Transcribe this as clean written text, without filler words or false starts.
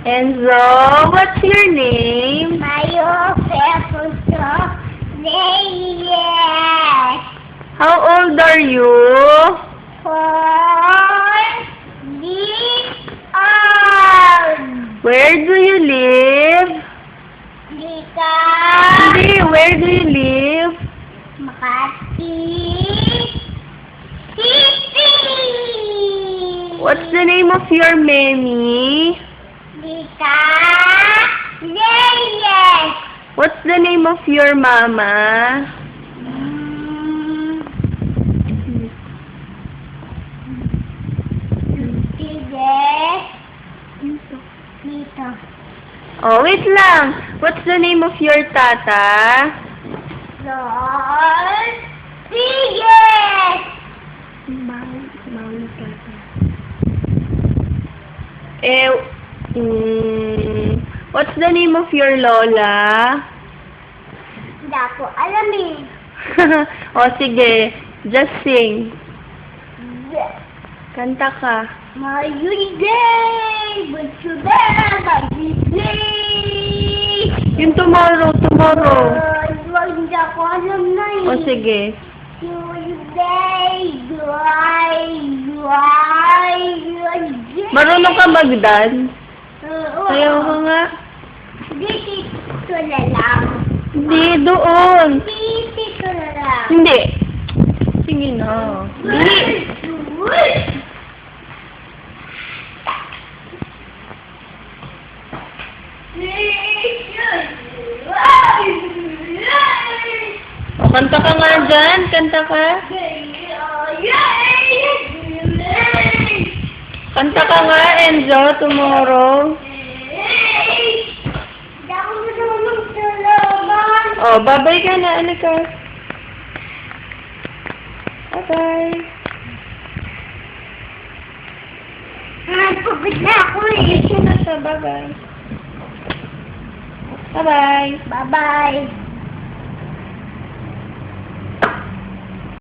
Enzo, what's your name? Mayo Pepuso Reyes. How old are you? 4 years old. Where do you live? Dika Hindi, where do you live? Makati City. What's the name of your mammy? Dika Reyes. What's the name of your mama? Dito. Oh, wait lang. What's the name of your tata? Lord Reyes. What's the name of your lola? Hindi ko alam eh. Oh, sige. Just sing. Kanta ka. My day, but today, my day. Yung tomorrow. Hindi ako alam na eh. Oh, sige. Tuesday, Marunong ka mag-dance? Ayaw ka nga. Dito na lang. Hindi, doon. Dito na lang. Hindi. Sige na. Hindi. O, kanta ka nga dyan. Kanta ka. Kanta ka nga, Enzo, tomorrow. Oh, babay ka na. Ano ka? Bye-bye. Pagod na ako eh. Bye-bye. Bye-bye. Bye-bye.